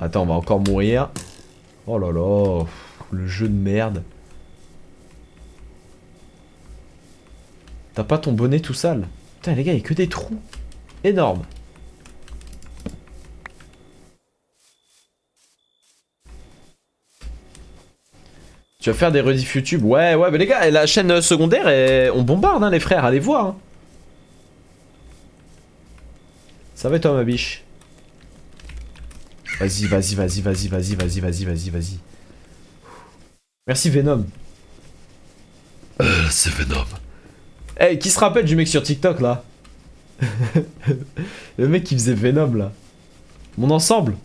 Attends, on va encore mourir. Oh là là, le jeu de merde. T'as pas ton bonnet tout sale? Putain les gars, il y a que des trous. Énorme. Tu vas faire des rediff YouTube? Ouais, ouais, mais les gars, la chaîne secondaire, on bombarde, hein, les frères, allez voir. Hein. Ça va et toi, ma biche? Vas-y, vas-y, vas-y, vas-y, vas-y, vas-y, vas-y, vas-y, vas-y. Merci, Venom. C'est Venom. Hey, qui se rappelle du mec sur TikTok, là? Le mec qui faisait Venom, là. Mon ensemble,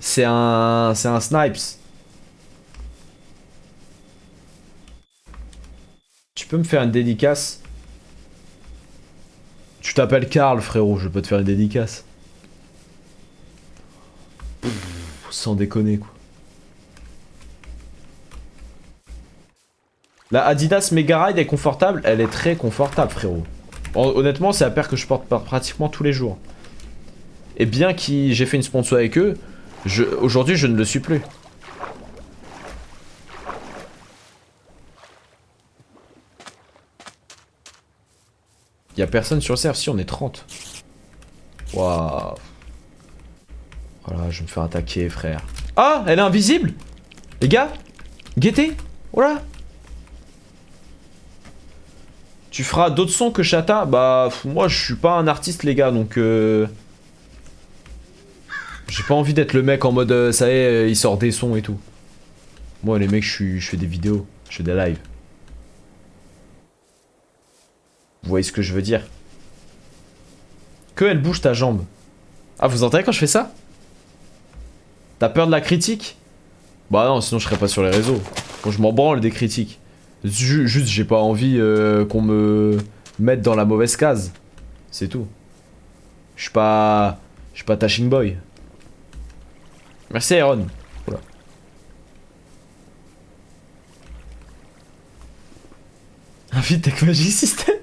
c'est un Snipes. Tu peux me faire une dédicace? Tu t'appelles Karl, frérot, je peux te faire une dédicace. Pff, sans déconner, quoi. La Adidas Mega Ride est confortable? Elle est très confortable, frérot. Honnêtement, c'est la paire que je porte pratiquement tous les jours. Et bien que j'ai fait une sponsor avec eux, aujourd'hui je ne le suis plus. Y'a personne sur le serve, si on est 30. Waouh. Voilà, je vais me faire attaquer, frère. Ah, elle est invisible. Les gars, guettez. Voilà. Tu feras d'autres sons que Chata? Bah, moi je suis pas un artiste, les gars, donc j'ai pas envie d'être le mec en mode ça y est, il sort des sons et tout. Moi, les mecs, je fais des vidéos, je fais des lives. Vous voyez ce que je veux dire? Que elle bouge ta jambe. Ah, vous entendez quand je fais ça? T'as peur de la critique? Bah non, sinon je serais pas sur les réseaux. Bon, je m'en branle des critiques. Juste, j'ai pas envie qu'on me mette dans la mauvaise case. C'est tout. Je suis pas Tashing Boy. Merci, Aaron. Voilà. Invite Tech Magic System.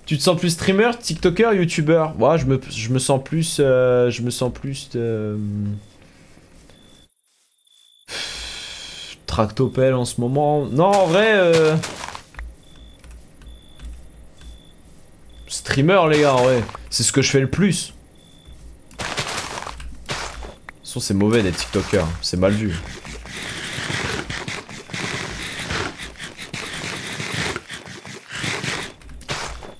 Tu te sens plus streamer, tiktoker, youtubeur? Ouais, je me sens plus... je me sens plus de... Tractopelle en ce moment. Non, en vrai... Streamer, les gars, en vrai. C'est ce que je fais le plus. De toute façon, c'est mauvais d'être tiktoker. C'est mal vu.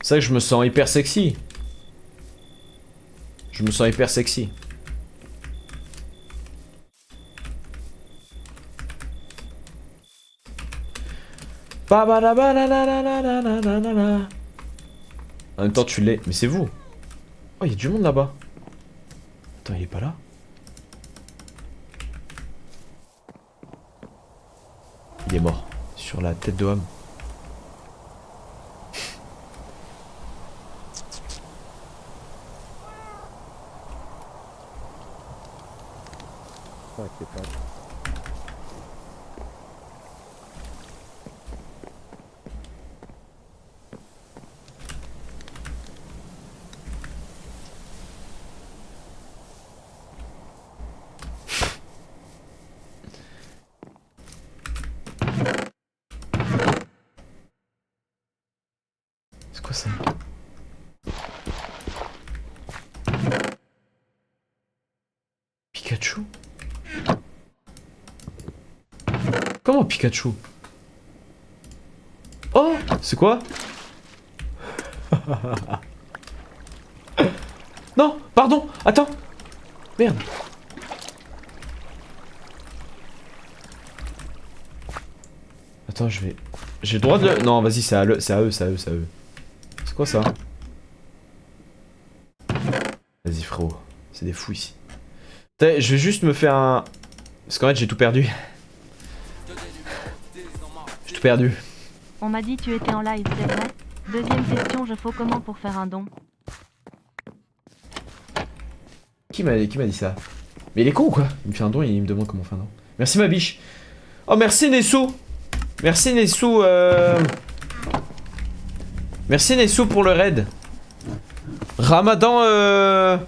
C'est vrai que je me sens hyper sexy. Je me sens hyper sexy. En même temps, tu l'es. Mais c'est vous. Oh, il y a du monde là-bas. Attends, il est pas là? Il est mort. Sur la tête de homme. C'est quoi ça? Pikachu? Comment Pikachu? Oh! C'est quoi? Non! Pardon! Attends! Merde! Attends, je vais... J'ai le droit de... Non, vas-y, c'est à eux, c'est à eux, c'est à eux, c'est à eux. C'est quoi ça? Vas-y, frérot. C'est des fous ici. Putain, je vais juste me faire un... Parce qu'en fait, j'ai tout perdu. J'ai tout perdu. On m'a dit tu étais en live, c'est vrai? Deuxième question, je fais comment pour faire un don? Qui m'a dit ça? Mais il est con ou quoi? Il me fait un don et il me demande comment faire un don. Merci ma biche. Oh merci Nessou. Merci Nessou Merci Nessou pour le raid. Ramadan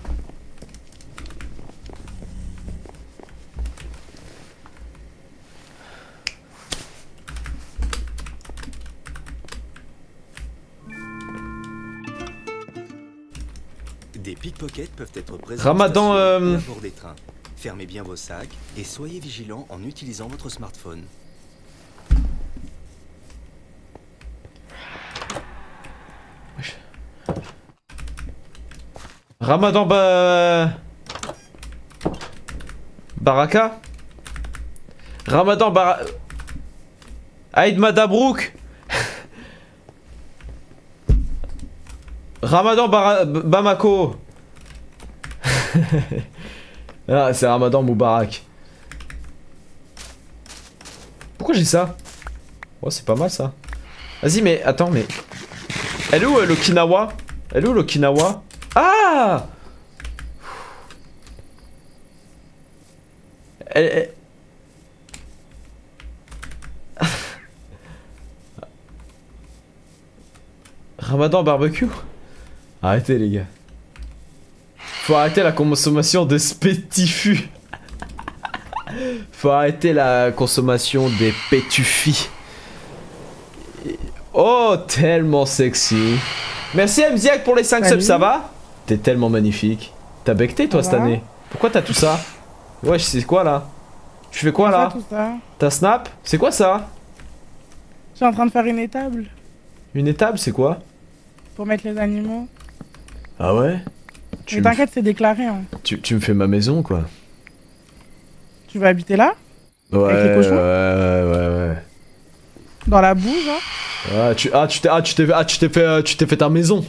pickpockets peuvent être présents Ramadan, en station ou à bord des trains. Fermez bien vos sacs et soyez vigilants en utilisant votre smartphone. Ramadan Baraka. Ramadan Aïd Madabrouk. Ramadan Bamako. Ah, c'est Ramadan Moubarak. Pourquoi j'ai ça? Oh, c'est pas mal ça. Vas-y, mais attends, mais. Elle est où l'Okinawa? Elle est où l'Okinawa? Ah! Elle... Ramadan barbecue? Arrêtez les gars. Faut arrêter la consommation de spétifus. Faut arrêter la consommation des pétufis. Oh, tellement sexy. Merci Mziak pour les 5 subs, ça va? T'es tellement magnifique. T'as becté toi cette année? Pourquoi t'as tout ça? Wesh, c'est quoi là? Tu fais quoi là? T'as snap? C'est quoi ça? Je suis en train de faire une étable. Une étable, c'est quoi? Pour mettre les animaux. Ah ouais? Mais t'inquiète, c'est déclaré. Hein. Tu me fais ma maison quoi. Tu veux habiter là? Ouais, avec les cochons? ouais. Dans la boue, genre? Ah, tu t'es fait ta maison.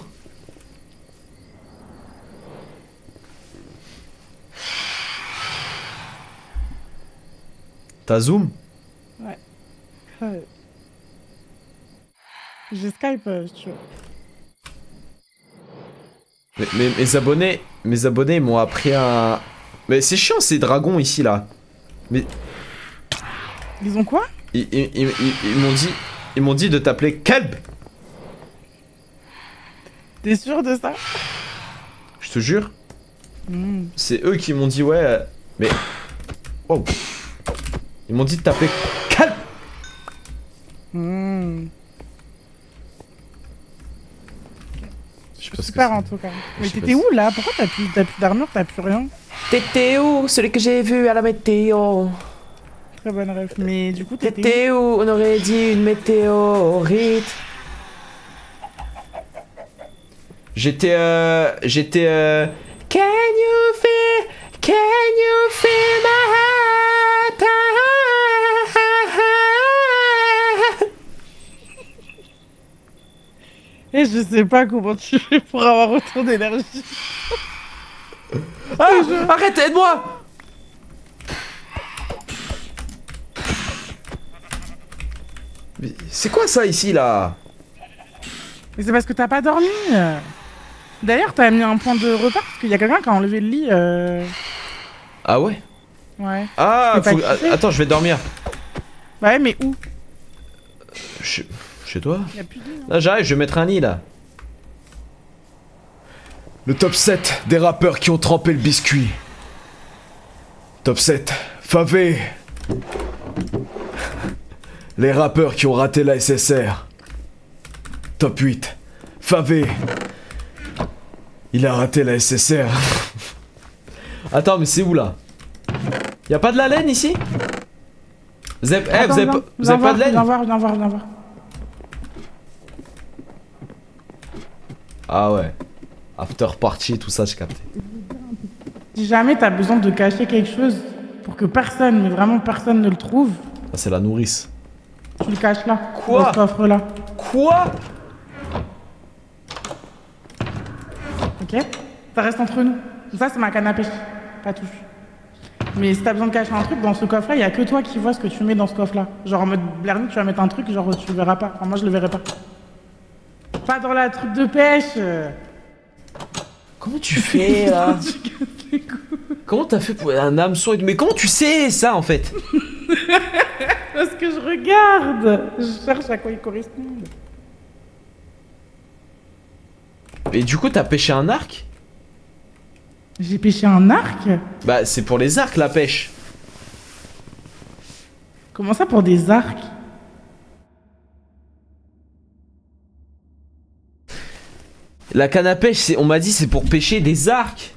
T'as Zoom? Ouais. J'ai Skype, si tu veux. Mes abonnés m'ont appris un... Mais c'est chiant ces dragons ici là. Mais... Ils ont quoi? Ils m'ont dit de t'appeler Kelb. T'es sûr de ça? Je te jure. C'est eux qui m'ont dit ouais... Mais... Wow. Ils m'ont dit de t'appeler Kelb. Super en tout cas. Mais t'étais où là? Pourquoi t'as plus d'armure, t'as plus rien? T'étais où? Celui que j'ai vu à la météo. Très bonne ref. Mais du coup t'étais où? On aurait dit une météorite. J'étais Can you feel my heart? Et je sais pas comment tu fais pour avoir autant d'énergie. Ah, arrête, aide-moi! Mais c'est quoi ça ici là? Mais c'est parce que t'as pas dormi. D'ailleurs, t'as mis un point de repère parce qu'il y a quelqu'un qui a enlevé le lit. Ah ouais? Ouais. Ah, attends, je vais dormir. Ouais, mais où? Chez toi? Y'a plus de lit. Là, j'arrive, je vais mettre un lit là. Le top 7 des rappeurs qui ont trempé le biscuit. Top 7, Favé. Les rappeurs qui ont raté la SSR. Top 8, Favé. Il a raté la SSR. Attends, mais c'est où là? Y'a pas de la laine ici? Vous avez pas de laine? Viens voir. Ah ouais. After party, tout ça, j'ai capté. Si jamais t'as besoin de cacher quelque chose pour que personne, mais vraiment personne ne le trouve, Ah, c'est la nourrice. tu le caches là. Quoi? Dans ce coffre là. Quoi? Ok? Ça reste entre nous. Ça, c'est ma canne à pêche. Pas touche. Mais si t'as besoin de cacher un truc, dans ce coffre là, y a que toi qui vois ce que tu mets dans ce coffre là. Genre en mode Blerny, tu vas mettre un truc, genre tu le verras pas. Enfin, moi je le verrai pas. Pas dans la truc de pêche. Comment tu fais là? Comment t'as fait pour un hameçon? Mais comment tu sais ça en fait? Parce que je regarde. Je cherche à quoi ils correspondent. Et du coup, t'as pêché un arc? J'ai pêché un arc? Bah, c'est pour les arcs la pêche. Comment ça pour des arcs? La canne à pêche, on m'a dit c'est pour pêcher des arcs.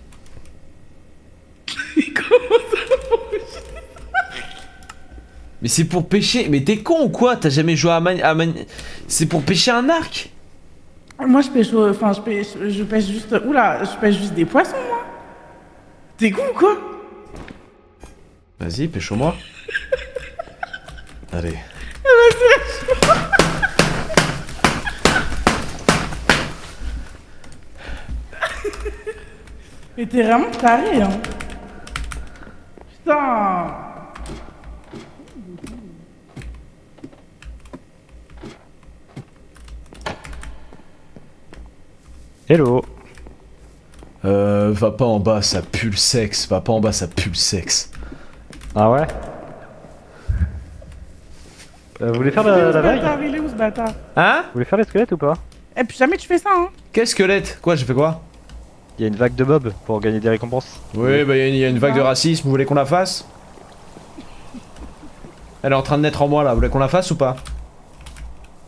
Mais c'est pour pêcher. Mais t'es con ou quoi? T'as jamais joué à C'est pour pêcher un arc. Moi, je pêche, enfin, je pêche juste, oula, je pêche juste des poissons, moi. T'es con ou quoi? Vas-y, pêche-moi. Allez. Mais t'es vraiment taré, hein. Putain. Hello. Va pas en bas, ça pue le sexe. Va pas en bas, ça pue le sexe. Ah ouais. Vous voulez faire la vague? Il est où ce bâtard? Hein? Vous voulez faire les squelettes ou pas? Eh, puis jamais tu fais ça, hein. Quel squelette? Quoi, j'ai fait quoi? Il y a une vague de mobs pour gagner des récompenses. Oui, bah il y a une vague de racisme, vous voulez qu'on la fasse? Elle est en train de naître en moi là, vous voulez qu'on la fasse ou pas?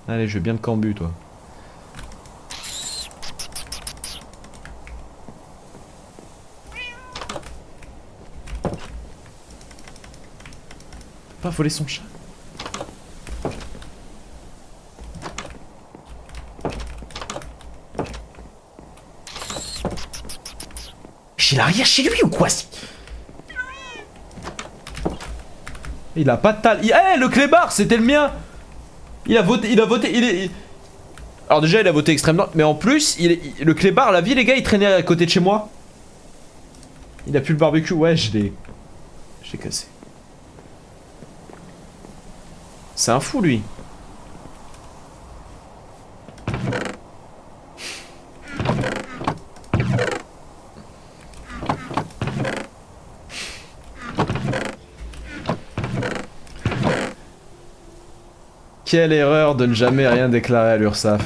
Allez, je vais bien te cambu toi. Pas voler son chat. Il a rien chez lui ou quoi? Il a pas de tal. Eh, le clébard, c'était le mien. Il a voté, Alors déjà, il a voté extrême droite, mais en plus, le clébard, la vie, les gars, il traînait à côté de chez moi. Il a plus le barbecue, ouais, je l'ai cassé. C'est un fou, lui. Quelle erreur de ne jamais rien déclarer à l'URSSAF.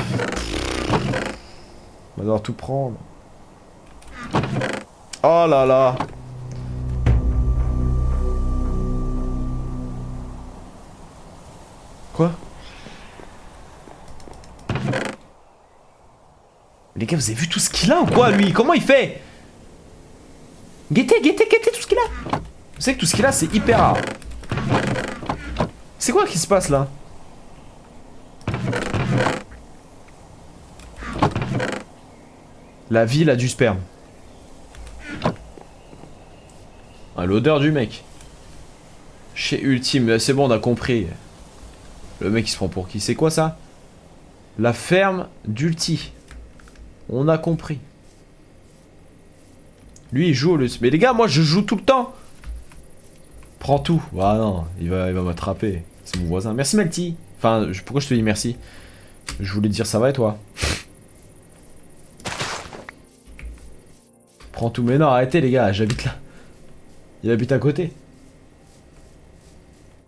On va devoir tout prendre. Oh là là. Quoi? Les gars, vous avez vu tout ce qu'il a ou quoi, lui? Comment il fait? Guettez tout ce qu'il a. Vous savez que tout ce qu'il a, c'est hyper rare. C'est quoi qui se passe là? La ville a du sperme. Ah, l'odeur du mec. Chez Ultime, c'est bon, on a compris. Le mec il se prend pour qui? C'est quoi ça? La ferme d'Ulti. On a compris. Lui il joue le... Mais les gars, moi je joue tout le temps. Prends tout. Ah non, il va m'attraper. C'est mon voisin. Merci Malti. Enfin, pourquoi je te dis merci? Je voulais te dire ça va et toi? Prends tout. Mais non, arrêtez les gars, j'habite là. Il habite à côté.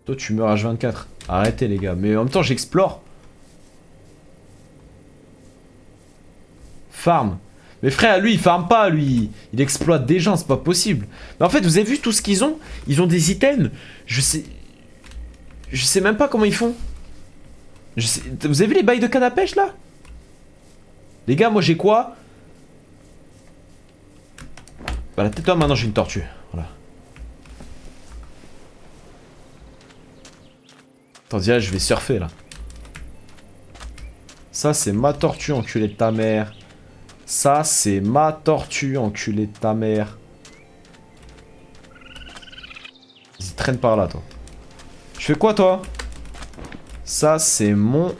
Toi tu meurs H24. Arrêtez les gars. Mais en même temps j'explore. Farm. Mais frère, lui il farme pas, lui. Il exploite des gens, c'est pas possible. Mais en fait, vous avez vu tout ce qu'ils ont? Ils ont des items. Je sais même pas comment ils font. Vous avez vu les bails de canne à pêche là? Les gars, moi j'ai quoi? Bah la tête, toi maintenant j'ai une tortue. Voilà. Attends, je vais surfer là. Ça c'est ma tortue, enculé de ta mère. Ça c'est ma tortue, enculé de ta mère. Vas-y, traîne par là toi. Je fais quoi toi? Ça c'est mon...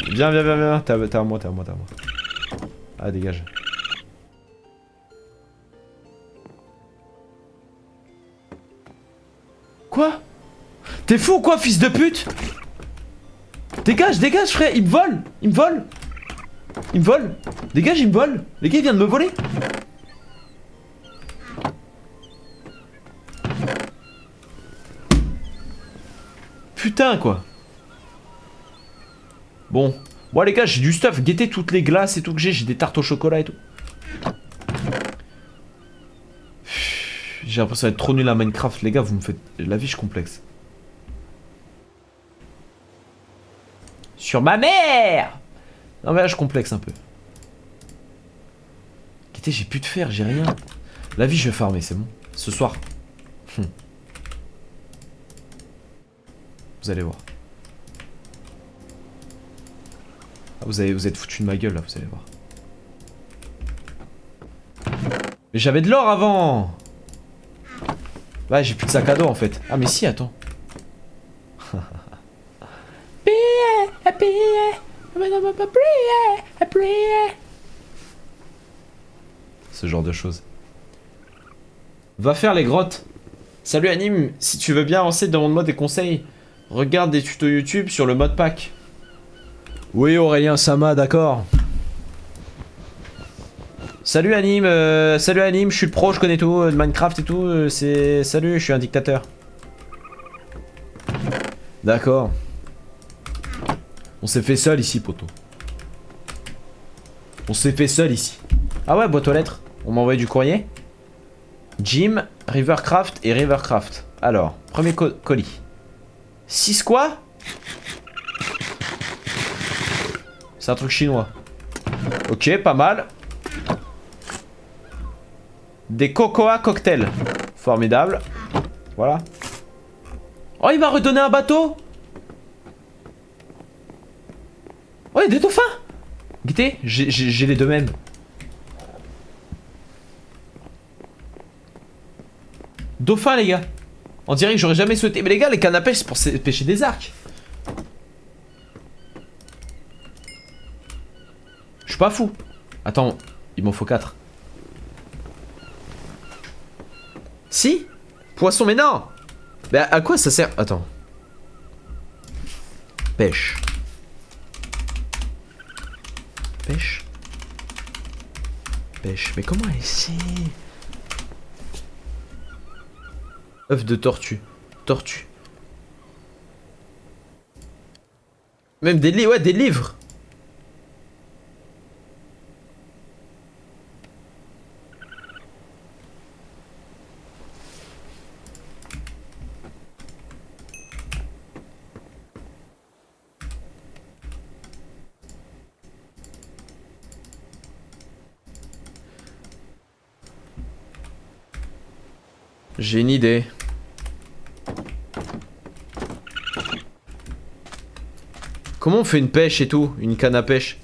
Viens. T'es à moi. Ah, dégage. Quoi? T'es fou ou quoi, fils de pute? Dégage, frère, il me vole. Dégage, il me vole. Les gars, il vient de me voler. Putain, quoi. Bon, les gars, j'ai du stuff. Guettez toutes les glaces et tout que j'ai des tartes au chocolat et tout. J'ai l'impression d'être trop nul à Minecraft. Les gars, vous me faites la vie complexe. Sur ma mère! Non mais là je complexe un peu. Quittez, j'ai plus de fer, j'ai rien. La vie, je vais farmer, c'est bon. Ce soir. Vous allez voir. Ah, vous êtes foutu de ma gueule là, vous allez voir. Mais j'avais de l'or avant. Ouais, j'ai plus de sac à dos en fait. Ah mais si, attends. Ce genre de choses. Va faire les grottes. Salut Anime, si tu veux bien avancer, demande-moi des conseils. Regarde des tutos YouTube sur le mode pack. Oui Aurélien Sama, d'accord. Salut Anime, je suis le pro, je connais tout, de Minecraft et tout, Salut, je suis un dictateur. D'accord. On s'est fait seul ici, poto. On s'est fait seul ici. Ah ouais, boîte aux lettres. On m'a envoyé du courrier. Jim, Rivercraft et Rivercraft. Alors, premier colis. 6 quoi? C'est un truc chinois. Ok, pas mal. Des cocoa cocktails. Formidable. Voilà. Oh, il m'a redonné un bateau. Oh, il y a des dauphins. Guettez, j'ai les deux mêmes. Dauphin, les gars. On dirait que j'aurais jamais souhaité. Mais les gars, les cannes à pêche, c'est pour pêcher des arcs. Je suis pas fou. Attends, il m'en faut 4. Si? Poisson, mais non! Mais à quoi ça sert? Attends. Pêche. Pêche. Pêche. Mais comment elle sait? Œuf de tortue. Tortue. Même des livres. Ouais, des livres. J'ai une idée. Comment on fait une pêche et tout? Une canne à pêche?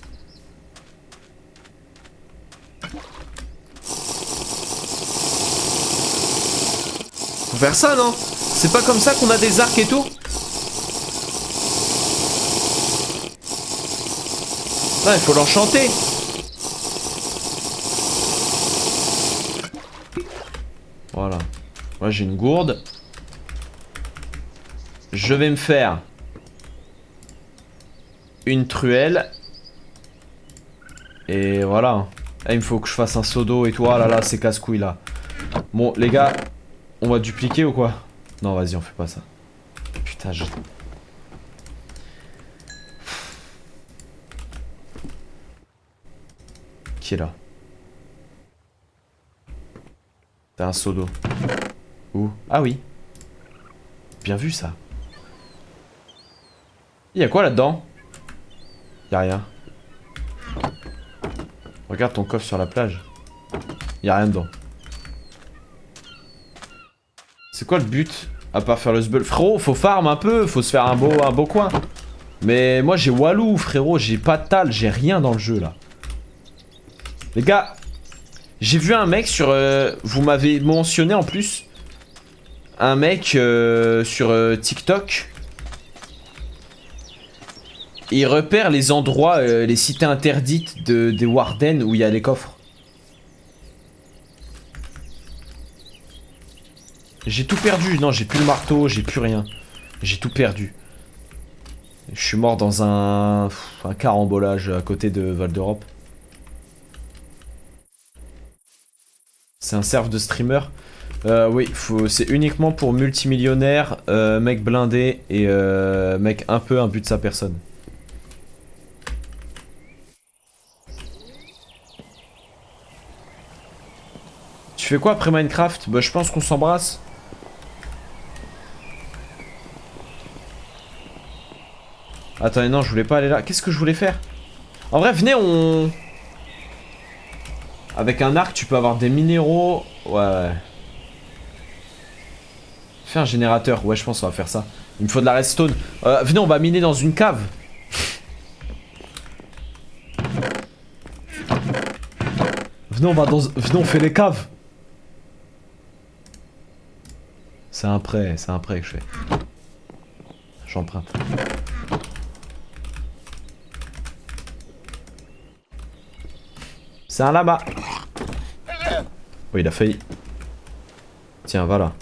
Faut faire ça, non? C'est pas comme ça qu'on a des arcs et tout? Non, il faut l'enchanter. Voilà. Moi j'ai une gourde. Je vais me faire une truelle. Et voilà. Ah, il me faut que je fasse un seau d'eau et tout. Ah là là, c'est casse-couille là. Bon, les gars, on va dupliquer ou quoi? Non, vas-y, on fait pas ça. Putain, je... Qui est là? T'as un seau d'eau. Où? Ah oui. Bien vu ça. Y'a quoi là-dedans? Y'a rien. Regarde ton coffre sur la plage. Y'a rien dedans. C'est quoi le but? À part faire le sbull. Frérot, faut farm un peu, faut se faire un beau coin. Mais moi j'ai Walou, frérot, j'ai pas de tal, j'ai rien dans le jeu là. Les gars, j'ai vu un mec sur... vous m'avez mentionné en plus. Un mec sur TikTok. Il repère les endroits, les cités interdites des Warden où il y a les coffres. J'ai tout perdu. Non, j'ai plus le marteau, j'ai plus rien. J'ai tout perdu. Je suis mort dans un carambolage à côté de Val d'Europe. C'est un serve de streamer. Oui, c'est uniquement pour multimillionnaires, mec blindé et mec un peu imbu de sa personne. Tu fais quoi après Minecraft? Bah je pense qu'on s'embrasse. Attendez, non, je voulais pas aller là. Qu'est-ce que je voulais faire? En vrai, venez, on... Avec un arc, tu peux avoir des minéraux. Ouais. Fais un générateur. Ouais, je pense qu'on va faire ça. Il me faut de la redstone. Venez, on va miner dans une cave. Venez, on fait les caves. C'est un prêt que je fais. J'emprunte. C'est un lama. Oui, il a failli. Tiens, voilà.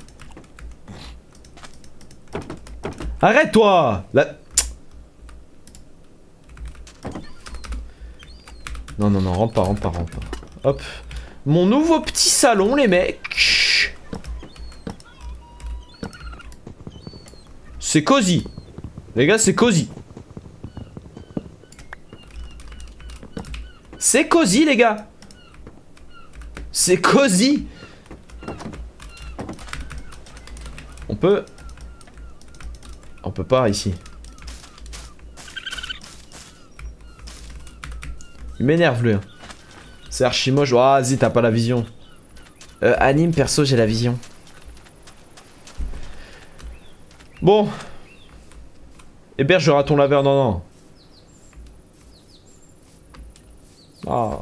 Arrête-toi! Non, non, non, rentre pas. Hop. Mon nouveau petit salon, les mecs. C'est cosy. Les gars, c'est cosy. C'est cosy, les gars. C'est cosy. On peut pas ici. Il m'énerve lui. C'est archi moche. Oh, vas-y, t'as pas la vision. Anime, perso, j'ai la vision. Bon. Héberge ton laveur, non. Ah.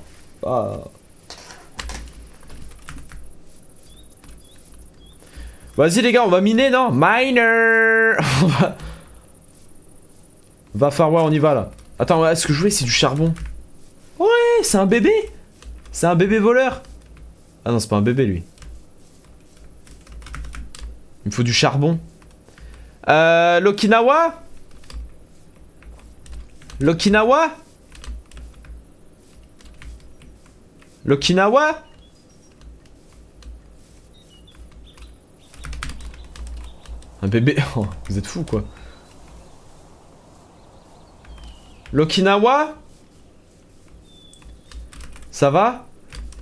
Vas-y les gars, on va miner, non? Miner. Va faire, ouais, on y va là. Attends, est-ce que je voulais, c'est du charbon? Ouais, c'est un bébé. C'est un bébé voleur. Ah non, c'est pas un bébé lui. Il me faut du charbon. L'Okinawa? L'Okinawa? L'Okinawa? Un bébé. Oh, vous êtes fous quoi. L'Okinawa? Ça va?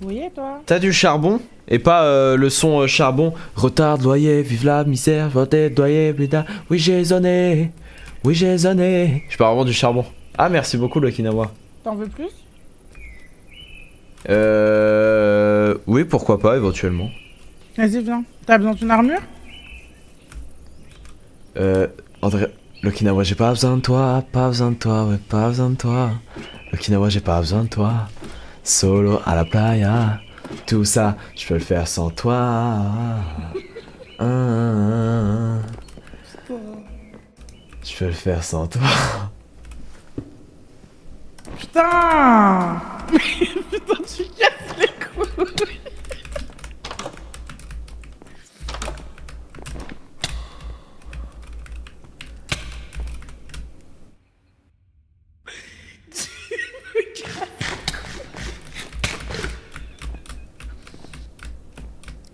Oui, et toi? T'as du charbon? Et pas le son charbon. Retard, loyer, vive la misère, voter, loyer, blida. Oui, j'ai zoné. Oui, j'ai zoné. Je peux avoir du charbon. Ah, merci beaucoup, l'Okinawa. T'en veux plus? Oui, pourquoi pas, éventuellement. Vas-y, viens. T'as besoin d'une armure? André... L'Okinawa, j'ai pas besoin de toi, ouais, pas besoin de toi. L'Okinawa, j'ai pas besoin de toi. Solo à la playa. Tout ça, je peux le faire sans toi. Je peux le faire sans toi. Putain. Putain, tu casses les couilles.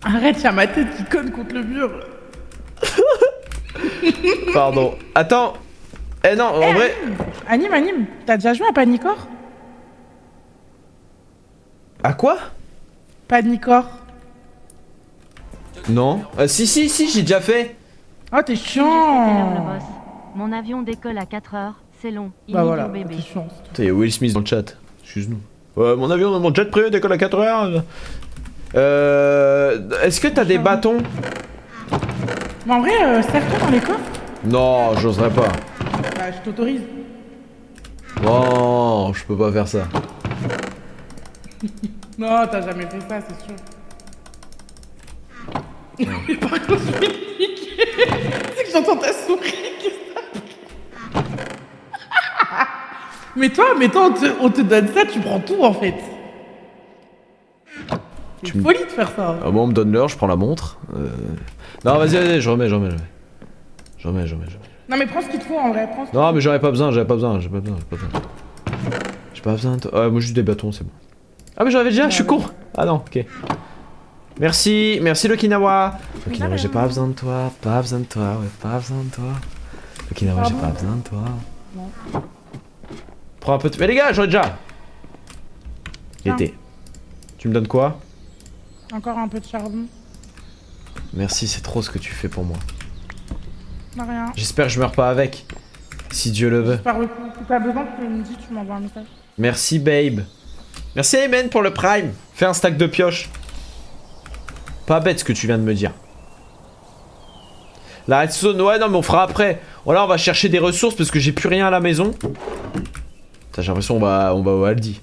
Arrête, y'a ma tête qui conne contre le mur. Pardon. Attends. Eh non, en vrai... Anime. T'as déjà joué à Panicor? À quoi? Panicor. Non. Si, j'ai déjà fait. Oh, t'es Je sais quelle heure le chiant. boss. Mon avion décolle à 4 heures, c'est long. Il Bah dit voilà, au bébé. t'es chiant. Putain, y'a Will Smith dans le chat. Excuse-nous. Mon jet privé décolle à 4 heures. Est-ce que t'as des bâtons? Mais en vrai, serre-toi dans les coffres. Non, j'oserais pas. Bah, je t'autorise. Non, je peux pas faire ça. Non, t'as jamais fait ça, c'est sûr. Mais par contre, je vais te niquer. C'est que j'entends ta souris qui tape. Mais toi, on te donne ça, tu prends tout en fait. C'est une folie de faire ça. Ah bon, on me donne l'heure, je prends la montre. Non, vas-y, je remets. Non, mais prends ce qu'il te faut en vrai. Prends ce qu'il Non, mais j'en ai pas besoin, J'ai pas besoin de toi. Moi, juste des bâtons, c'est bon. Ah, mais j'en avais déjà, je suis con. Ah non, ok. Merci l'Okinawa. L'Okinawa, j'ai pas besoin de toi, L'Okinawa, j'ai Pardon? pas besoin de toi. Non. Prends un peu de... Mais les gars, j'en ai déjà. Tiens. L'été. Tu me donnes quoi? Encore un peu de charbon. Merci, c'est trop ce que tu fais pour moi. Non, rien. J'espère que je meurs pas avec. Si Dieu le veut. Par le coup, si t'as besoin, tu me dis, tu m'envoies un message. Merci, babe. Merci Aymen pour le prime. Fais un stack de pioche. Pas bête ce que tu viens de me dire. La redstone, ouais non mais on fera après. Voilà, on va chercher des ressources parce que j'ai plus rien à la maison. J'ai l'impression on va au Aldi.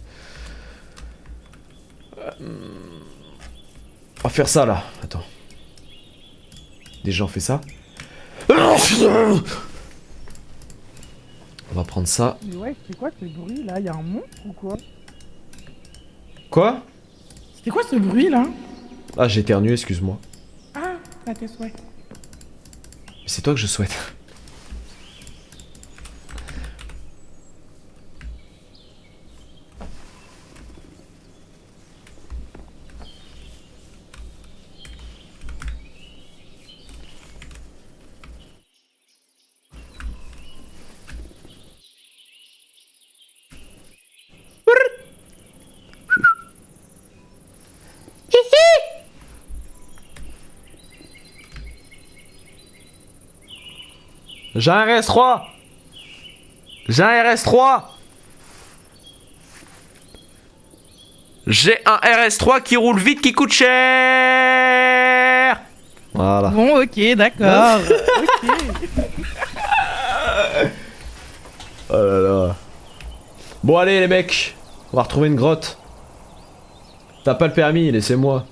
On va faire ça là. Attends. Déjà on fait ça. On va prendre ça. Mais ouais, c'est quoi ce bruit là? Y'a un monstre ou quoi? Quoi? C'était quoi ce bruit là? Ah j'ai éternué, excuse-moi. Ah, à tes souhaits. Mais c'est toi que je souhaite. J'ai un RS3. J'ai un RS3. J'ai un RS3 qui roule vite, qui coûte cher. Voilà. Bon, ok, d'accord. Ok. Oh là là. Bon allez les mecs, on va retrouver une grotte. T'as pas le permis, laissez-moi.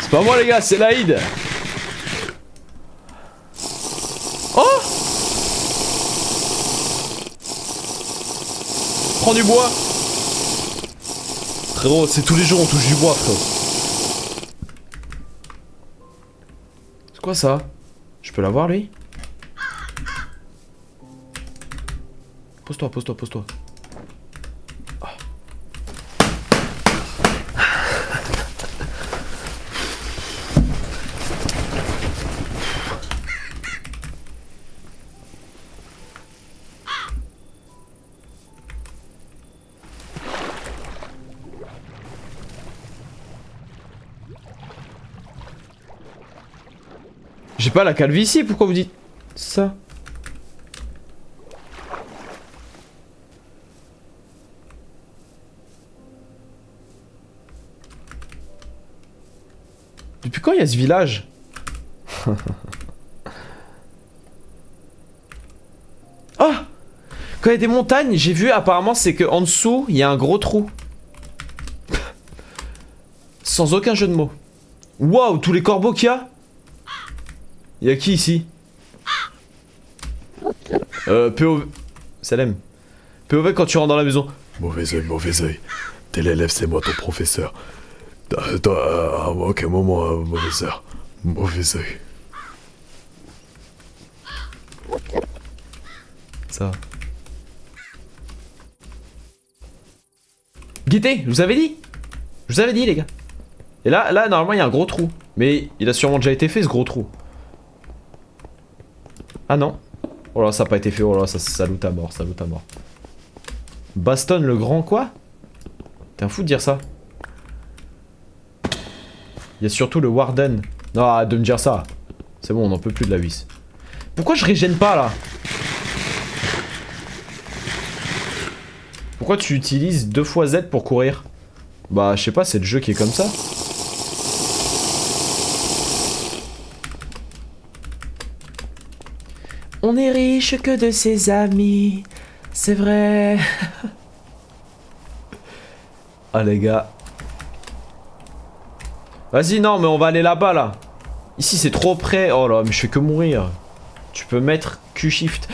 C'est pas moi les gars, c'est Laïd. Oh! Prends du bois. Frérot, c'est tous les jours on touche du bois, frérot. C'est quoi ça? Je peux l'avoir lui? Pose-toi, pose-toi, pose-toi. J'ai pas la calvitie, pourquoi vous dites ça? Depuis quand il y a ce village? Ah! Quand il y a des montagnes, j'ai vu apparemment c'est que en dessous, il y a un gros trou. Sans aucun jeu de mots. Waouh, tous les corbeaux qu'il y a? Y'a qui ici? POV... Salem. POV quand tu rentres dans la maison. Mauvais œil, mauvais œil. T'es l'élève, c'est moi ton professeur. Ok, moment, mauvais œil. Mauvais œil. Ça va. Guettez, je vous avais dit. Je vous avais dit les gars. Et là normalement il y a un gros trou. Mais il a sûrement déjà été fait ce gros trou. Ah non. Oh là ça a pas été fait, oh là ça loot à mort, ça loot à mort. Baston le grand quoi? T'es un fou de dire ça. Il y a surtout le Warden. Non, arrête de me dire ça. C'est bon, on n'en peut plus de la vis. Pourquoi je régène pas là? Pourquoi tu utilises 2 fois Z pour courir? Bah je sais pas, c'est le jeu qui est comme ça. On n'est riche que de ses amis. C'est vrai. Ah les gars. Vas-y, non, mais on va aller là-bas, là. Ici, c'est trop près. Oh là, mais je fais que mourir. Tu peux mettre Q-Shift.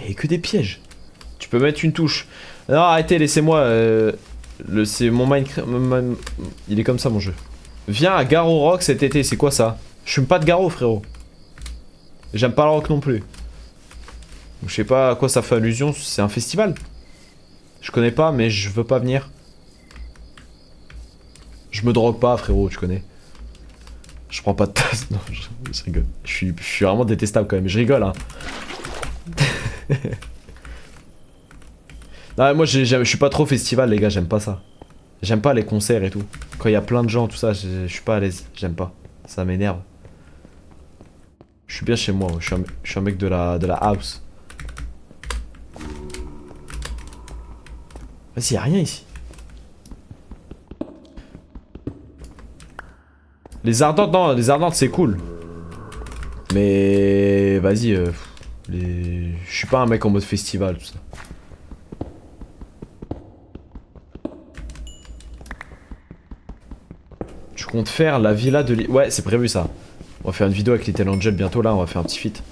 Et que des pièges. Tu peux mettre une touche. Non, arrêtez, laissez-moi. C'est mon Minecraft. Il est comme ça, mon jeu. Viens à Garo Rock cet été, c'est quoi ça? Je fume pas de Garo, frérot. J'aime pas le rock non plus. Je sais pas à quoi ça fait allusion, c'est un festival. Je connais pas, mais je veux pas venir. Je me drogue pas, frérot, tu connais. Je prends pas de tasse. Non, je rigole. Je suis vraiment détestable quand même. Je rigole, hein. Non, moi je suis pas trop festival, les gars, j'aime pas ça. J'aime pas les concerts et tout. Quand il y a plein de gens, tout ça, je suis pas à l'aise. J'aime pas. Ça m'énerve. Je suis bien chez moi, je suis un mec de la house. Vas-y, y'a rien ici. Les ardentes, non, les ardentes c'est cool. Mais vas-y, je suis pas un mec en mode festival, tout ça. Tu comptes faire la villa de... Ouais, c'est prévu ça. On va faire une vidéo avec Little Angel bientôt là, on va faire un petit feat.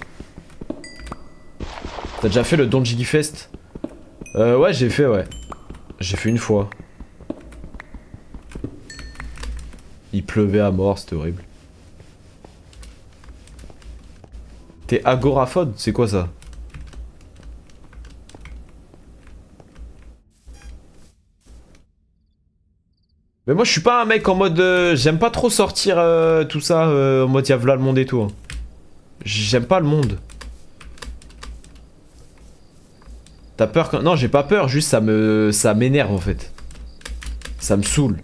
T'as déjà fait le Don Jiggy Fest? Ouais, j'ai fait, ouais. J'ai fait une fois. Il pleuvait à mort, c'était horrible. T'es agoraphone? C'est quoi ça? Mais moi je suis pas un mec en mode... j'aime pas trop sortir tout ça en mode y'a v'là le monde et tout. Hein. J'aime pas le monde. T'as peur quand... Non, j'ai pas peur, juste ça m'énerve en fait. Ça me saoule.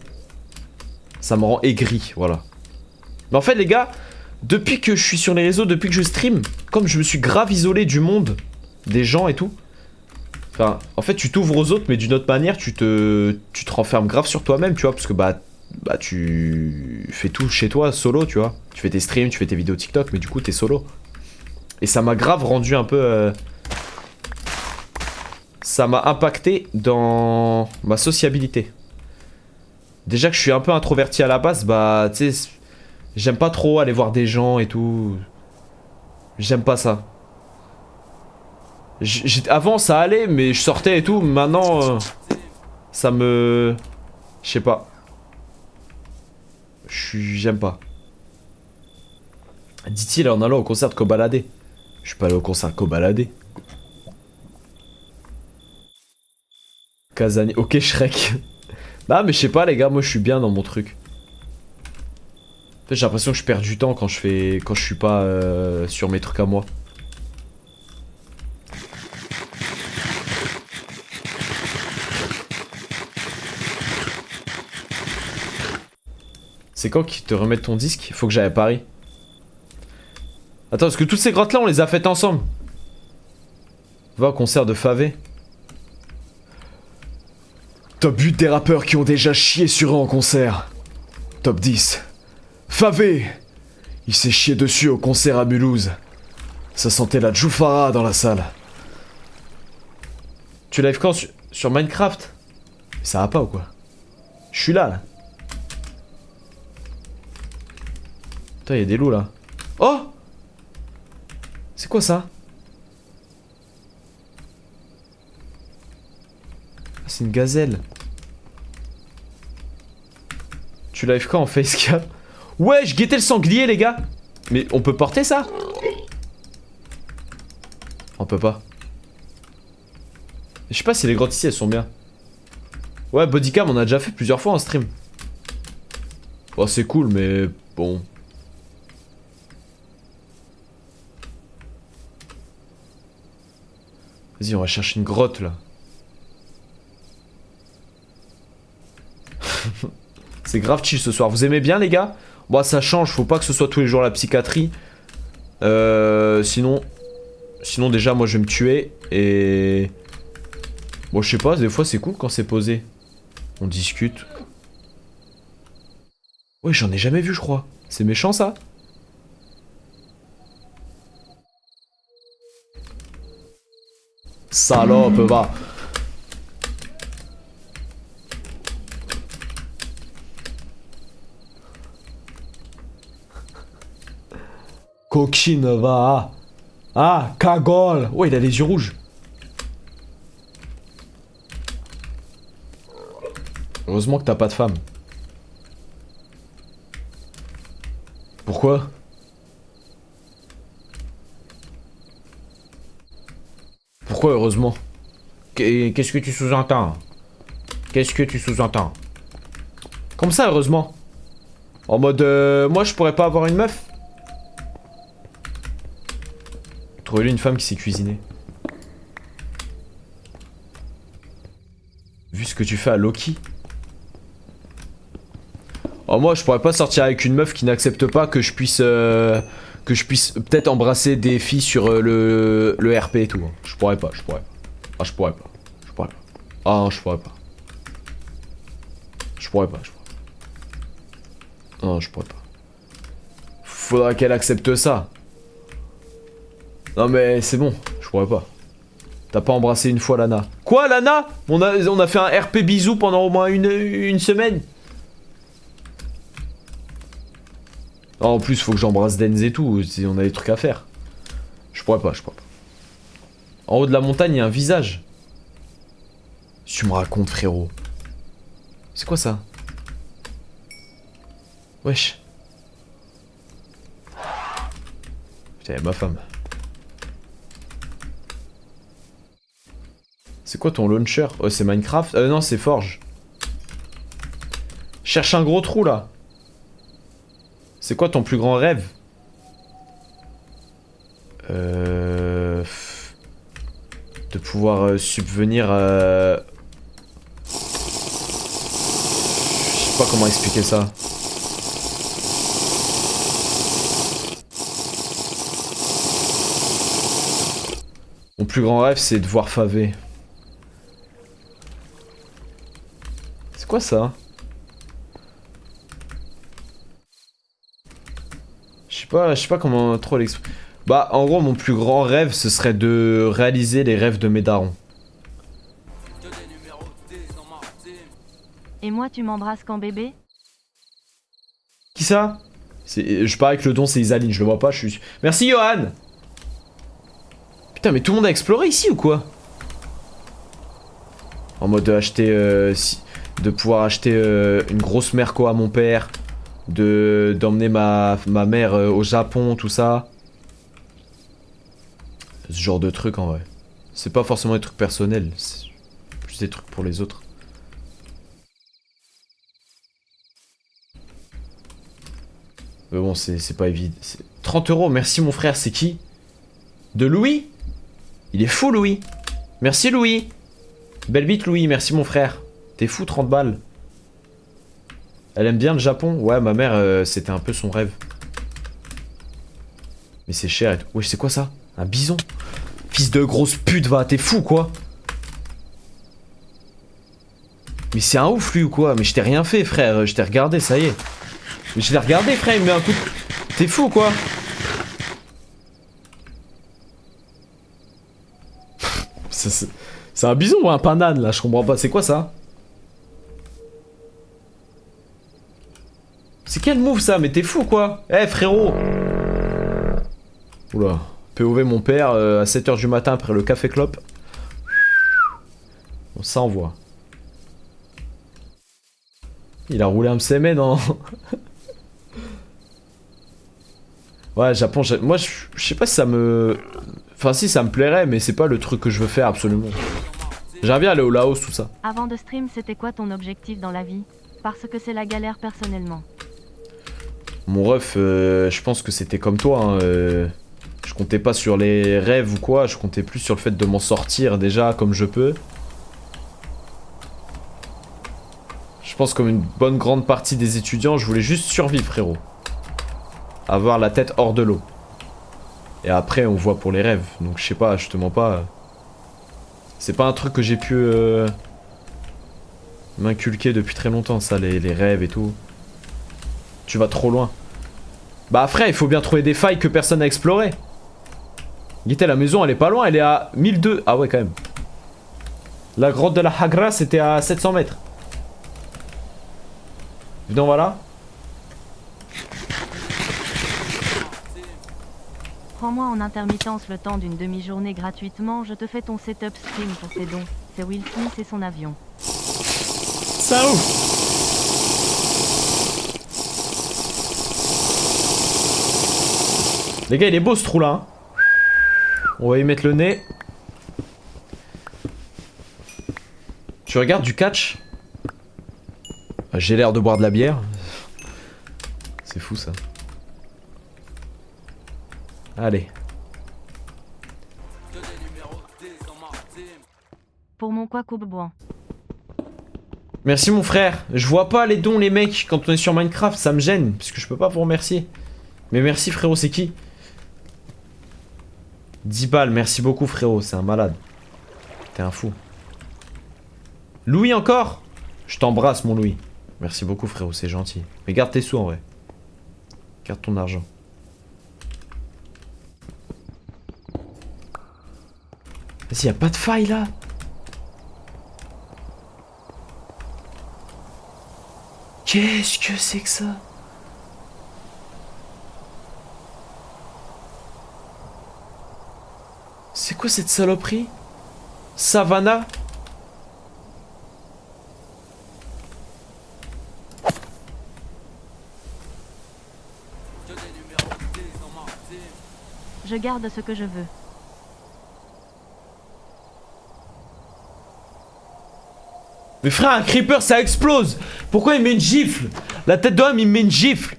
Ça me rend aigri, voilà. Mais en fait les gars, depuis que je suis sur les réseaux, depuis que je stream, comme je me suis grave isolé du monde, des gens et tout. Enfin, en fait tu t'ouvres aux autres mais d'une autre manière tu te renfermes grave sur toi-même, tu vois, parce que bah tu fais tout chez toi, solo, tu vois. Tu fais tes streams, tu fais tes vidéos TikTok, mais du coup t'es solo. Et ça m'a grave rendu un peu... ça m'a impacté dans ma sociabilité. Déjà que je suis un peu introverti à la base, bah tu sais, j'aime pas trop aller voir des gens et tout. J'aime pas ça. Avant ça allait, mais je sortais et tout. Maintenant, ça me... Je sais pas. J'aime pas. Dit-il en allant au concert de Kobalade. Je suis pas allé au concert Kobalade. Kazani. Ok, Shrek. Ah, mais je sais pas, les gars, moi je suis bien dans mon truc. En fait, j'ai l'impression que je perds du temps quand je suis pas sur mes trucs à moi. C'est quand qu'ils te remettent ton disque? Faut que j'aille à Paris. Attends, parce que toutes ces grottes là on les a faites ensemble. Va au concert de Favé. Top 8 des rappeurs qui ont déjà chié sur eux en concert. Top 10. Favé. Il s'est chié dessus au concert à Mulhouse. Ça sentait la Djoufara dans la salle. Tu live quand sur Minecraft? Ça va pas ou quoi? Je suis là. Putain, y'a des loups là. Oh! C'est quoi ça? Ah, c'est une gazelle. Tu live quand en facecam? Ouais, je guettais le sanglier, les gars. Mais on peut porter ça? On peut pas. Je sais pas si les grottes ici elles sont bien. Ouais, bodycam on a déjà fait plusieurs fois en stream. Bon, c'est cool, mais bon. Vas-y, on va chercher une grotte là. C'est grave chill ce soir. Vous aimez bien les gars? Bon, ça change, faut pas que ce soit tous les jours la psychiatrie. Sinon déjà moi je vais me tuer. Et... Bon, je sais pas, des fois c'est cool quand c'est posé. On discute. Ouais, j'en ai jamais vu, je crois. C'est méchant, ça. Salope, va. Coquine, va. Ah, cagole. Ouais, il a les yeux rouges. Heureusement que t'as pas de femme. Pourquoi? Pourquoi heureusement? Qu'est-ce que tu sous-entends? Qu'est-ce que tu sous-entends? Comme ça, heureusement. En mode, moi je pourrais pas avoir une meuf. Trouvez-lui une femme qui sait cuisiner. Vu ce que tu fais à Loki. Oh, moi je pourrais pas sortir avec une meuf qui n'accepte pas que je puisse peut-être embrasser des filles sur le RP et tout. Je pourrais pas, je pourrais pas. Ah, je pourrais pas. Je pourrais pas. Ah non, je pourrais pas. Je pourrais pas, je pourrais pas. Non, je pourrais pas. Faudra qu'elle accepte ça. Non mais c'est bon, je pourrais pas. T'as pas embrassé une fois Lana. Quoi, Lana? On a fait un RP bisou pendant au moins une semaine. En plus, faut que j'embrasse Denz et tout, si on a des trucs à faire. Je pourrais pas, je pourrais pas. En haut de la montagne, il y a un visage. Tu me racontes, frérot. C'est quoi ça? Wesh. Putain, ma femme. C'est quoi ton launcher? Oh, c'est Minecraft? Non, c'est Forge. Cherche un gros trou, là. C'est quoi ton plus grand rêve? De pouvoir subvenir à... Je sais pas comment expliquer ça. Mon plus grand rêve, c'est de voir Favé. C'est quoi ça? Je sais pas comment trop l'expliquer. Bah, en gros, mon plus grand rêve, ce serait de réaliser les rêves de mes darons. Et moi, tu m'embrasses quand bébé? Qui ça? Je parie que le don, c'est Isaline, je le vois pas, je suis... Merci, Johan! Putain, mais tout le monde a exploré ici ou quoi? En mode acheter... de pouvoir acheter une grosse merco à mon père. D'emmener ma mère au Japon, tout ça. Ce genre de truc en vrai. C'est pas forcément des trucs personnels, c'est plus des trucs pour les autres. Mais bon, c'est pas évident. 30 €, merci mon frère, c'est qui? De Louis? Il est fou Louis. Merci Louis. Belle bite Louis, merci mon frère. T'es fou, 30 balles. Elle aime bien le Japon? Ouais, ma mère, c'était un peu son rêve. Mais c'est cher et tout. Wesh, c'est quoi ça? Un bison? Fils de grosse pute, va, t'es fou quoi? Mais c'est un ouf lui ou quoi? Mais je t'ai rien fait, frère, je t'ai regardé, ça y est. Mais je l'ai regardé, frère, il me met un coup de... T'es fou quoi? C'est un bison ou un panane là? Je comprends pas, c'est quoi ça? C'est quel move ça? Mais t'es fou quoi? Eh frérot! Oula. POV mon père à 7h du matin après le café clope. Bon, ça envoie. Il a roulé un MCM non? Ouais, Japon, moi je sais pas si ça me... Enfin si, ça me plairait, mais c'est pas le truc que je veux faire absolument. J'aimerais bien aller au Laos, tout ça. Avant de stream, c'était quoi ton objectif dans la vie? Parce que c'est la galère personnellement. Mon ref, je pense que c'était comme toi, hein, je comptais pas sur les rêves ou quoi, je comptais plus sur le fait de m'en sortir déjà comme je peux. Je pense comme une bonne grande partie des étudiants, je voulais juste survivre frérot. Avoir la tête hors de l'eau. Et après on voit pour les rêves, donc je sais pas, je te mens pas. C'est pas un truc que j'ai pu m'inculquer depuis très longtemps ça, les rêves et tout. Tu vas trop loin. Bah frère, il faut bien trouver des failles que personne n'a explorées. Guettez, la maison elle est pas loin, elle est à 1002. Ah ouais quand même. La grotte de la Hagra c'était à 700 mètres. Donc voilà. Prends-moi en intermittence le temps d'une demi-journée gratuitement, je te fais ton setup stream pour tes dons. C'est Will Smith et son avion. Ça ouf. Les gars, il est beau ce trou là. Hein. On va y mettre le nez. Tu regardes du catch? J'ai l'air de boire de la bière. C'est fou ça. Allez. Pour mon quoi coupe-bois. Merci mon frère. Je vois pas les dons les mecs quand on est sur Minecraft, ça me gêne parce que je peux pas vous remercier. Mais merci frérot, c'est qui? 10 balles, merci beaucoup frérot, c'est un malade. T'es un fou. Louis encore? Je t'embrasse mon Louis. Merci beaucoup frérot, c'est gentil. Mais garde tes sous en vrai. Garde ton argent. Vas-y, y'a pas de faille là. Qu'est-ce que c'est que ça? C'est quoi cette saloperie? Savannah? Je garde ce que je veux. Mais frère, un creeper ça explose. Pourquoi il met une gifle? La tête d'homme il met une gifle.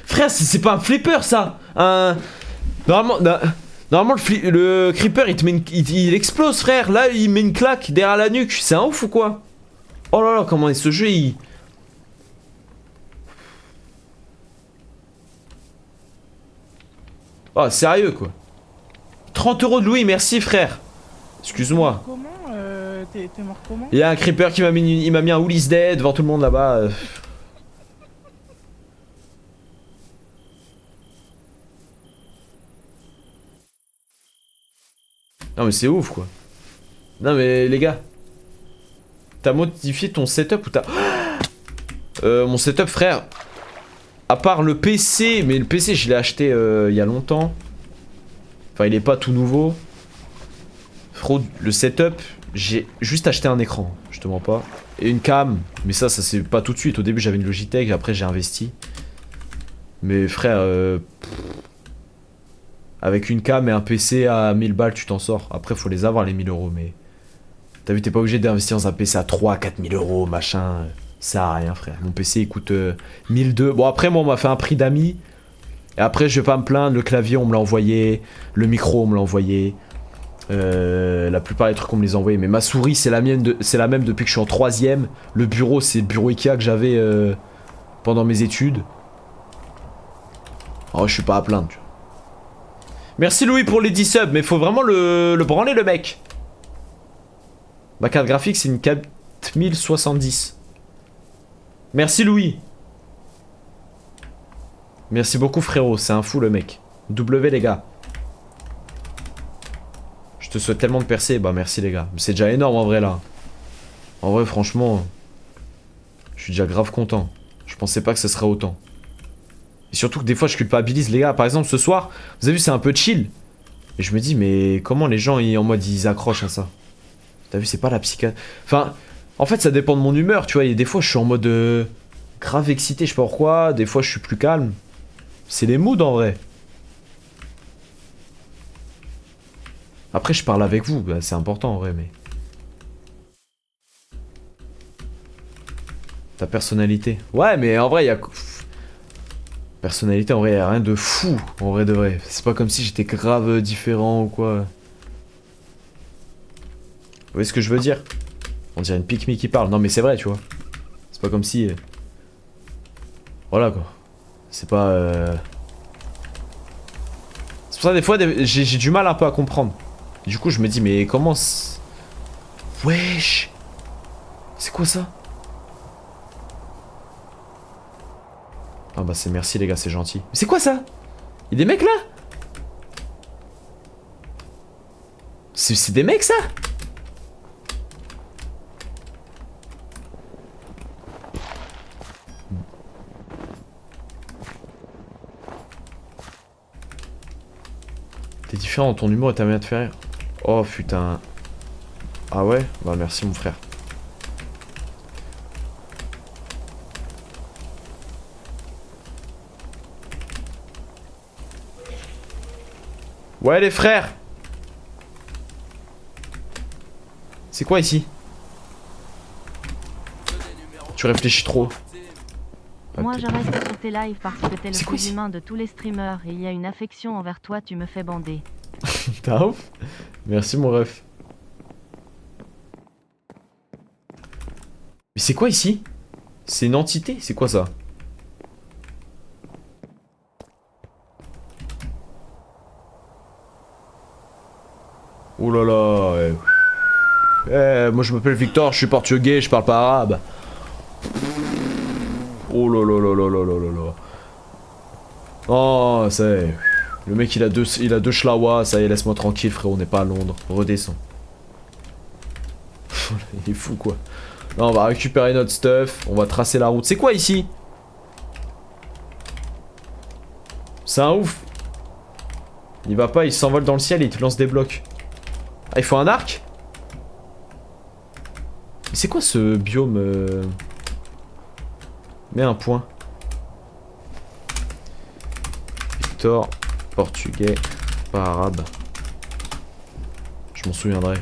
Frère, c'est pas un flipper ça. Normalement le creeper il te met il explose frère. Là il met une claque derrière la nuque. C'est un ouf ou quoi? Oh là là, comment est ce jeu il... Oh sérieux quoi. 30 € de Louis, merci frère. Excuse-moi. Comment t'es mort comment? Il y a un creeper qui m'a mis un Who is dead devant tout le monde là-bas. Non mais c'est ouf quoi. Non mais les gars. T'as modifié ton setup ou t'as... mon setup frère. À part le PC, mais le PC je l'ai acheté il y a longtemps. Enfin il est pas tout nouveau. Fraude, le setup, j'ai juste acheté un écran, je te mens pas. Et une cam, mais ça c'est pas tout de suite. Au début j'avais une Logitech, après j'ai investi. Mais frère, avec une cam et un PC à 1000 balles tu t'en sors. Après faut les avoir les 1000 €, mais... T'as vu, t'es pas obligé d'investir dans un PC à 3-4 000 €, machin. Ça sert à rien frère. Mon PC il coûte 1002. Bon après moi on m'a fait un prix d'amis. Et après je vais pas me plaindre, le clavier on me l'a envoyé. Le micro on me l'a envoyé. La plupart des trucs on me les a envoyés. Mais ma souris c'est la même depuis que je suis en 3ème. Le bureau c'est le bureau Ikea que j'avais pendant mes études. Oh je suis pas à plaindre. Tu vois. Merci Louis pour les 10 subs. Mais faut vraiment le branler le mec. Ma carte graphique c'est une 4070. Merci Louis. Merci beaucoup frérot, c'est un fou le mec. W les gars. Je te souhaite tellement de percer, bah merci les gars. C'est déjà énorme en vrai là. En vrai franchement, je suis déjà grave content. Je pensais pas que ce serait autant. Et surtout que des fois je culpabilise les gars. Par exemple ce soir, vous avez vu c'est un peu chill. Et je me dis mais comment les gens en mode ils accrochent à ça? T'as vu c'est pas la psychiatre. Enfin, en fait ça dépend de mon humeur tu vois. Et des fois je suis en mode grave excité, je sais pas pourquoi. Des fois je suis plus calme. C'est les moods en vrai. Après je parle avec vous, bah, c'est important en vrai mais... Ta personnalité. Ouais mais en vrai il y a... Personnalité en vrai y a rien de fou en vrai de vrai. C'est pas comme si j'étais grave différent ou quoi. Vous voyez ce que je veux dire? On dirait une pique-me qui parle. Non mais c'est vrai tu vois. C'est pas comme si... Voilà quoi. C'est pas... C'est pour ça des fois j'ai du mal un peu à comprendre. Du coup je me dis mais comment... Wesh. C'est quoi ça? Ah bah c'est merci les gars, c'est gentil. Mais c'est quoi ça? Y'a des mecs là? C'est des mecs ça? T'es différent dans ton humour et ta manière de faire rire. Oh putain. Ah ouais? Bah merci mon frère. Ouais les frères. C'est quoi ici? Tu réfléchis trop. Moi je reste sur tes lives parce que t'es le C'est quoi plus ici? humain de tous les streamers et il y a une affection envers toi, tu me fais bander. T'as ouf? Merci mon ref. Mais c'est quoi ici? C'est une entité? C'est quoi ça? Oh là là. Moi je m'appelle Victor, je suis portugais, je parle pas arabe. Oh là là là là là là là là. Oh, c'est... Le mec il a deux schlawas, ça y est, laisse-moi tranquille frérot, on n'est pas à Londres, redescends. Il est fou quoi. Non, on va récupérer notre stuff, on va tracer la route. C'est quoi ici? C'est un ouf. Il va pas, il s'envole dans le ciel et il te lance des blocs. Ah, il faut un arc? Mais c'est quoi ce biome Mets un point. Victor, portugais, pas arabe. Je m'en souviendrai.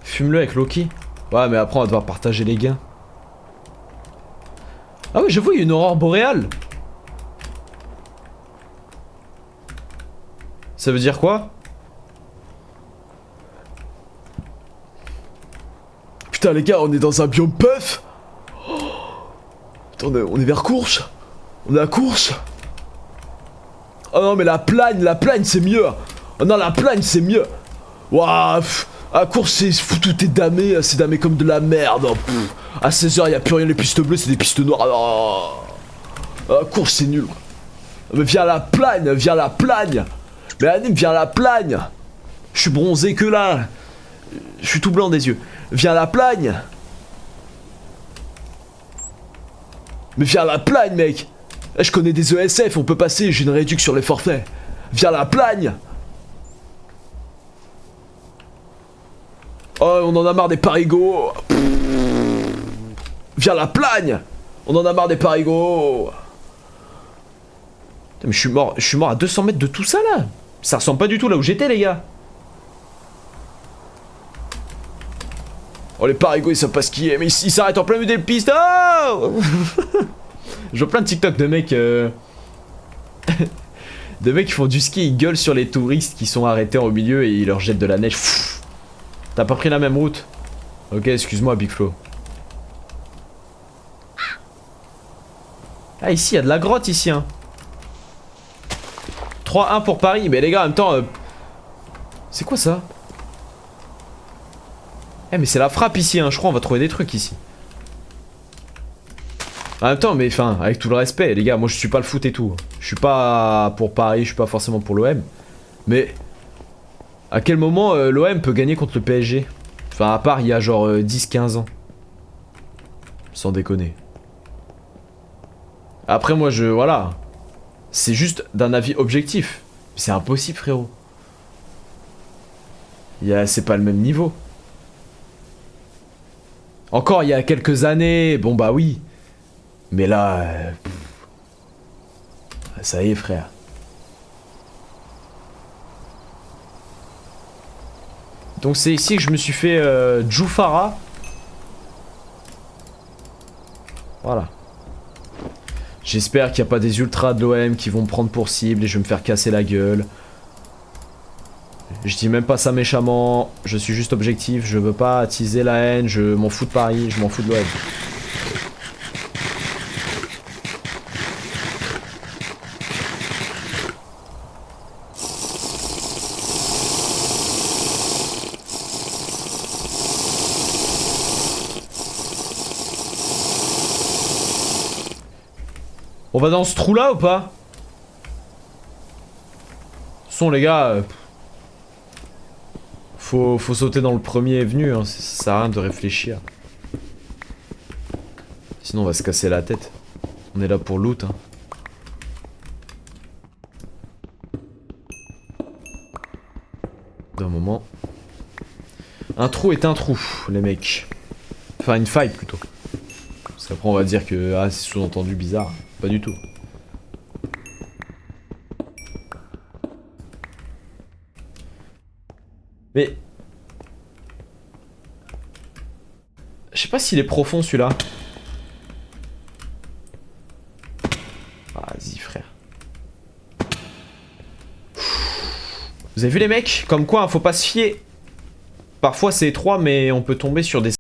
Fume-le avec Loki. Ouais, mais après on va devoir partager les gains. Ah ouais, j'avoue, il y a une aurore boréale. Ça veut dire quoi? Putain les gars, on est dans un biome puff. Attends, on est vers Courche. On est à Courche. Oh non mais la plagne c'est mieux. Oh non la plagne c'est mieux. Waouh. À Courche c'est tout est damé, c'est damé comme de la merde. Oh, à 16h y a plus rien, les pistes bleues c'est des pistes noires. Oh. À Courche c'est nul. Mais viens la plagne, viens la plagne. Mais Anime, viens la plagne. Je suis bronzé que là. Je suis tout blanc des yeux. Viens la plagne. Mais viens la plagne mec. Je connais des ESF, on peut passer, j'ai une réduction sur les forfaits. Viens la plagne. Oh, on en a marre des parigots. Viens la plagne. On en a marre des parigots. Putain, mais je suis mort à 200 mètres de tout ça là. Ça ressemble pas du tout là où j'étais les gars. Oh les parigots ils savent pas skier, mais ils s'arrêtent en plein milieu des pistes. Oh je vois plein de TikTok de mecs de mecs qui font du ski, ils gueulent sur les touristes qui sont arrêtés au milieu et ils leur jettent de la neige. T'as pas pris la même route? Ok, excuse-moi Big Flo. Ah ici, il y a de la grotte ici hein. 3-1 pour Paris, mais les gars en même temps... C'est quoi ça? Eh mais c'est la frappe ici hein, je crois on va trouver des trucs ici. En même temps, mais enfin, avec tout le respect, les gars, moi je suis pas le foot et tout. Je suis pas pour Paris, je suis pas forcément pour l'OM. Mais à quel moment l'OM peut gagner contre le PSG? Enfin, à part il y a genre 10-15 ans. Sans déconner. Après, moi je. Voilà. C'est juste d'un avis objectif. C'est impossible, frérot. C'est pas le même niveau. Encore il y a quelques années, bon bah oui. Mais là... ça y est frère. Donc c'est ici que je me suis fait Jufara. Voilà. J'espère qu'il n'y a pas des ultras de l'OM qui vont me prendre pour cible et je vais me faire casser la gueule. Je dis même pas ça méchamment, je suis juste objectif, je veux pas attiser la haine, je m'en fous de Paris, je m'en fous de l'OM. On va dans ce trou là ou pas? Son les gars, faut sauter dans le premier venu, hein. Ça sert à rien de réfléchir. Sinon on va se casser la tête. On est là pour loot, hein. D'un moment. Un trou est un trou, les mecs. Enfin une faille plutôt. Parce qu'après on va dire que ah, c'est sous-entendu bizarre. Pas du tout. Mais... Je sais pas s'il est profond celui-là. Vas-y frère. Vous avez vu les mecs? Comme quoi, hein, faut pas se fier. Parfois c'est étroit mais on peut tomber sur des